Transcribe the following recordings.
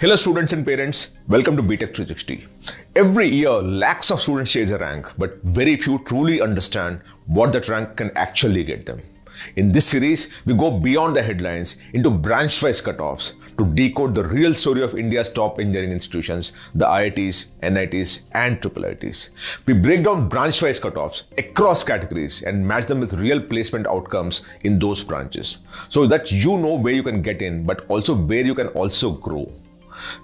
Hello students and parents, welcome to B.Tech 360. Every year, lakhs of students chase a rank, but very few truly understand what that rank can actually get them. In this series, we go beyond the headlines into branch-wise cutoffs to decode the real story of India's top engineering institutions, the IITs, NITs, and IIITs. We break down branch-wise cutoffs across categories and match them with real placement outcomes in those branches, so that you know where you can get in, but also where you can also grow.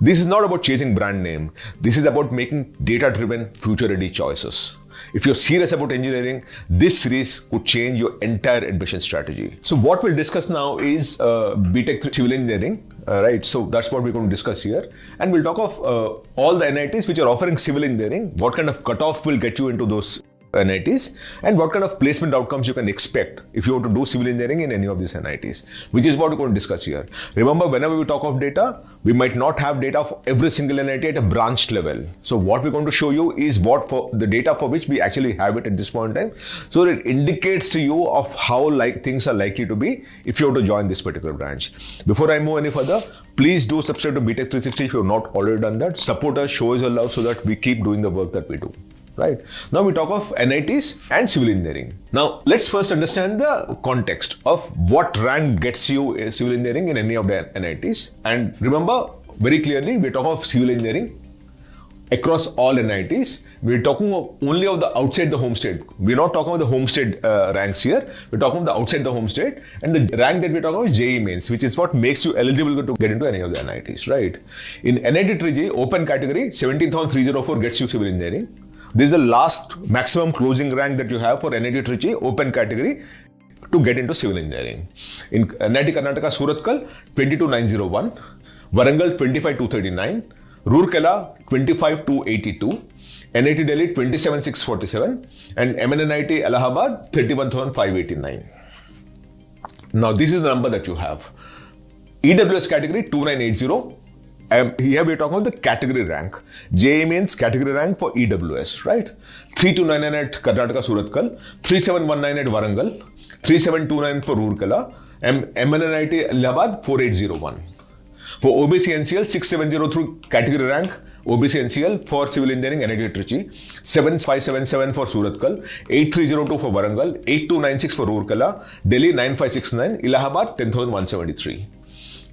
This is not about chasing brand name. This is about making data-driven, future-ready choices. If you're serious about engineering, this series could change your entire admission strategy. So what we'll discuss now is B.Tech Civil Engineering, right? So that's what we're going to discuss here. And we'll talk of all the NITs which are offering civil engineering, what kind of cutoff will get you into those NITs, and what kind of placement outcomes you can expect if you want to do civil engineering in any of these NITs, which is what we're going to discuss here. Remember, whenever we talk of data, we might not have data for every single NIT at a branch level. So what we're going to show you is what for the data for which we actually have it at this point in time. So it indicates to you of how things are likely to be if you want to join this particular branch. Before I move any further, please do subscribe to B.Tech 360 if you have not already done that. Support us, show us your love so that we keep doing the work that we do. Right. Now we talk of NITs and civil engineering. Now let's first understand the context of what rank gets you civil engineering in any of the NITs. And remember very clearly, we're talking of civil engineering across all NITs. We're talking only of the outside the home state. We're not talking about the home state ranks here. We're talking about the outside the home state, and the rank that we're talking about is JEE Mains, which is what makes you eligible to get into any of the NITs, right? In NIT 3G, open category, 17,304 gets you civil engineering. This is the last maximum closing rank that you have for NIT Trichy open category to get into civil engineering. In NIT Karnataka Surathkal 22901, Warangal 25239, Roorkela 25282, NIT Delhi 27647, and MNNIT Allahabad 31589. Now this is the number that you have. EWS category 2980. Here we're talking about the category rank. JEE Mains category rank for EWS, right? 3299 at Karnataka Surathkal, 3719 at Warangal, 3729 for Roorkela, MNNIT Allahabad 4801. For OBC NCL 670 through category rank, OBC NCL for civil engineering NIT Trichy, 7577 for Surathkal, 8302 for Warangal, 8296 for Roorkela, Delhi 9569, Allahabad 10173.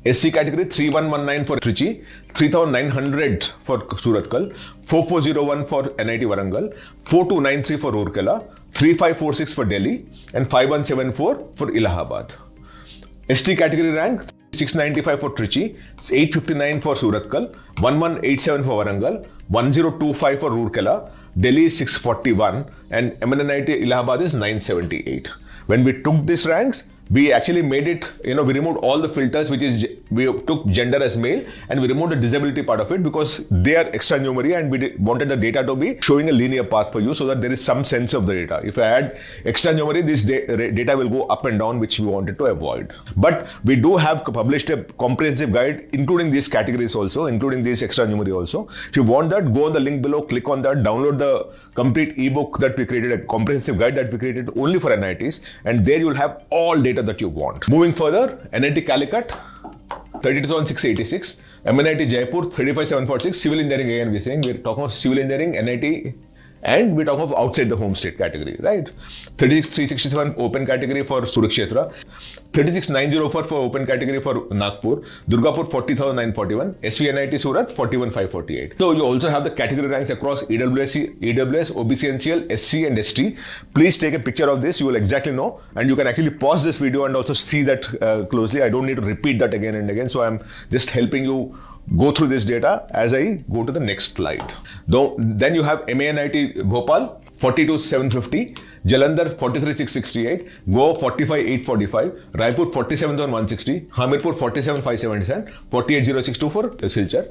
SC category 3119 for Trichy, 3900 for Surathkal, 4401 for NIT Warangal, 4293 for Roorkela, 3546 for Delhi, and 5174 for Allahabad. ST category rank 695 for Trichy, 859 for Surathkal, 1187 for Warangal, 1025 for Roorkela, Delhi is 641, and MNNIT Allahabad is 978. When we took these ranks, we actually made it, we removed all the filters, which is, we took gender as male, and we removed the disability part of it because they are extranumerary, and we wanted the data to be showing a linear path for you so that there is some sense of the data. If I add extranumerary, this data will go up and down, which we wanted to avoid. But we do have published a comprehensive guide, including these categories also, including these extranumerary also. If you want that, go on the link below, click on that, download the complete ebook that we created, a comprehensive guide that we created only for NITs, and there you'll have all data that you want. Moving further, NIT Calicut 32,686, MNIT Jaipur 35,746, civil engineering again we're saying, we're talking of civil engineering, NIT, and we're talking of outside the home state category, right? 36,367 open category for Surukshetra, 36,904 for open category for Nagpur, Durgapur 40,941, SVNIT Surat 41,548. So you also have the category ranks across EWS, OBC NCL, SC and ST. Please take a picture of this, you will exactly know, and you can actually pause this video and also see that closely. I don't need to repeat that again and again, so I'm just helping you go through this data as I go to the next slide. Then you have MANIT Bhopal 42,750, Jalandhar 43,668, Goa 45,845, Raipur 47,160, Hamirpur 47,577, 48,062 for Silchar.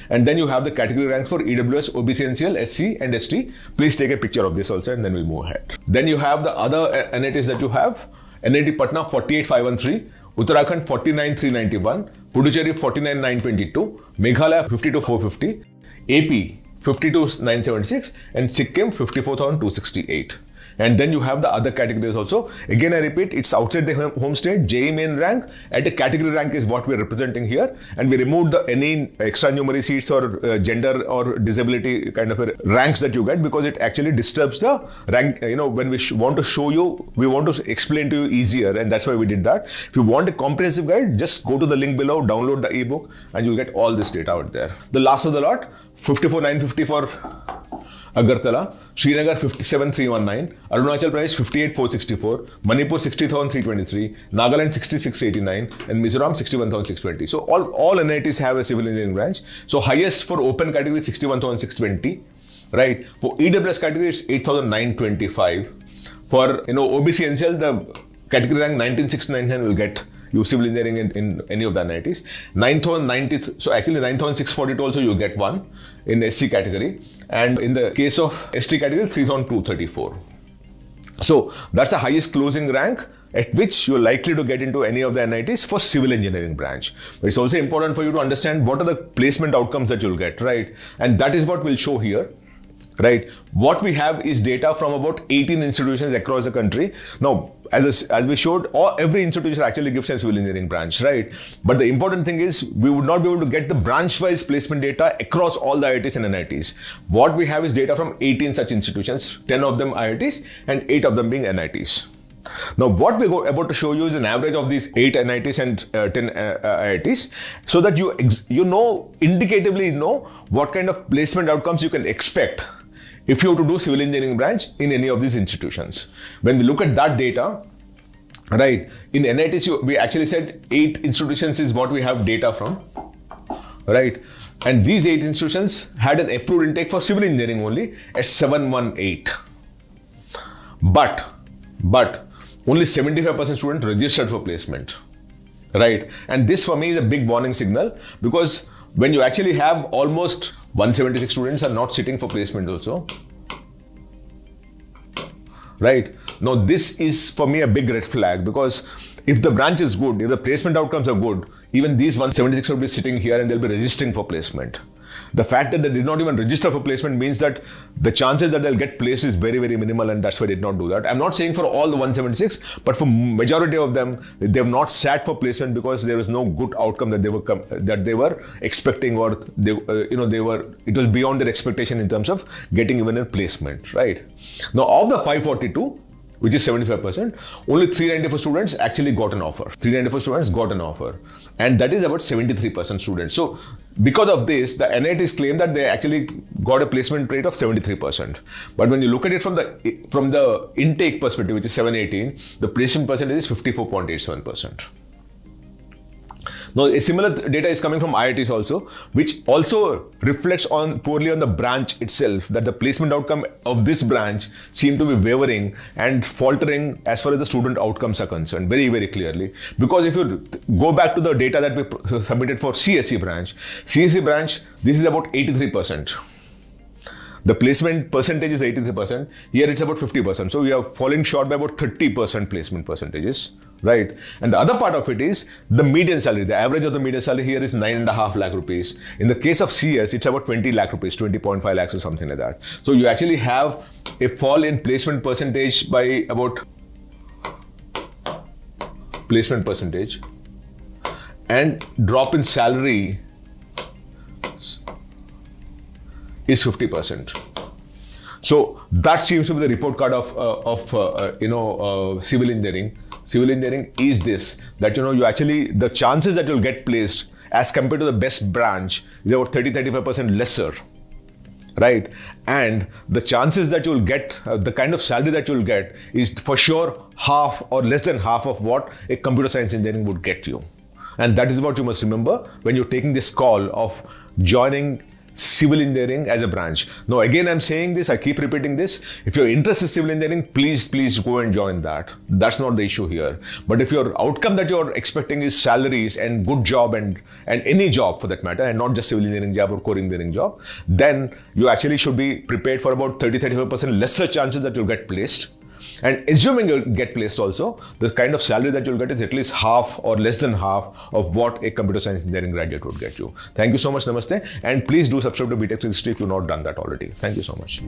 And then you have the category rank for EWS, OBC NCL, SC and ST. Please take a picture of this also and then we'll move ahead. Then you have the other NITs that you have. NIT Patna 48,513, Uttarakhand 49,391, Puducherry 49,922, Meghalaya 52,450, AP 52,976, and Sikkim 54,268. And then you have the other categories also. Again, I repeat, it's outside the home state, JEE Main rank, and the category rank is what we're representing here. And we removed any extra numeric seats or gender or disability kind of ranks that you get, because it actually disturbs the rank. When we want to show you, we want to explain to you easier, and that's why we did that. If you want a comprehensive guide, just go to the link below, download the ebook, and you'll get all this data out there. The last of the lot, 54,950 for Agartala, Srinagar 57,319, Arunachal Pradesh 58,464, Manipur 60,323, Nagaland 66,89, and Mizoram 61,620. So all NITs have a civil engineering branch. So highest for open category 61,620, right? For EWS category it's 8,925. For OBC NCL, the category rank 19,699 will get you civil engineering in any of the NITs. 9,090, so actually 9,642 also you get one in SC category, and in the case of ST category 3,234. So that's the highest closing rank at which you're likely to get into any of the NITs for civil engineering branch. But it's also important for you to understand what are the placement outcomes that you'll get, right? And that is what we'll show here. Right. What we have is data from about 18 institutions across the country. Now, as we showed, every institution actually gives a civil engineering branch, right? But the important thing is we would not be able to get the branch-wise placement data across all the IITs and NITs. What we have is data from 18 such institutions, 10 of them IITs and 8 of them being NITs. Now, what we're about to show you is an average of these 8 NITs and 10 IITs, so that you indicatively know what kind of placement outcomes you can expect if you have to do civil engineering branch in any of these institutions. When we look at that data, right, in NITs, we actually said 8 institutions is what we have data from, right? And these 8 institutions had an approved intake for civil engineering only at 718. But only 75% students registered for placement, right? And this for me is a big warning signal, because when you actually have almost 176 students are not sitting for placement also, right? Now this is for me a big red flag, because if the branch is good, if the placement outcomes are good, even these 176 will be sitting here and they'll be registering for placement. The fact that they did not even register for placement means that the chances that they'll get placed is very, very minimal, and that's why they did not do that. I'm not saying for all the 176, but for majority of them, they have not sat for placement because there was no good outcome that they were expecting, or it was beyond their expectation in terms of getting even a placement, right? Now, of the 542, which is 75%, only 394 students actually got an offer. 394 students got an offer, and that is about 73% students. So because of this, the NITs claim that they actually got a placement rate of 73%. But when you look at it from the intake perspective, which is 718, the placement percentage is 54.87%. Now, a similar data is coming from IITs also, which also reflects poorly on the branch itself, that the placement outcome of this branch seem to be wavering and faltering as far as the student outcomes are concerned, very, very clearly. Because if you go back to the data that we submitted for CSE branch, this is about 83%. The placement percentage is 83%. Here it's about 50%. So we are falling short by about 30% placement percentages, right? And the other part of it is the median salary. The average of the median salary here is 9.5 lakh rupees. In the case of CS, it's about 20 lakh rupees, 20.5 lakhs or something like that. So you actually have a fall in placement percentage by about placement percentage, and drop in salary is 50%. So that seems to be the report card of civil engineering. Civil engineering is this, that you actually, the chances that you'll get placed as compared to the best branch is about 30-35% lesser, right? And the chances that you'll get, the kind of salary that you'll get is for sure half or less than half of what a computer science engineering would get you. And that is what you must remember when you're taking this call of joining civil engineering as a branch. Now, again, I'm saying this, I keep repeating this. If your interest is civil engineering, please go and join that. That's not the issue here. But if your outcome that you're expecting is salaries and good job and any job for that matter, and not just civil engineering job or core engineering job, then you actually should be prepared for about 30-35% lesser chances that you'll get placed. And assuming you'll get placed also, the kind of salary that you'll get is at least half or less than half of what a computer science engineering graduate would get you. Thank you so much. Namaste. And please do subscribe to B.Tech 360 if you've not done that already. Thank you so much.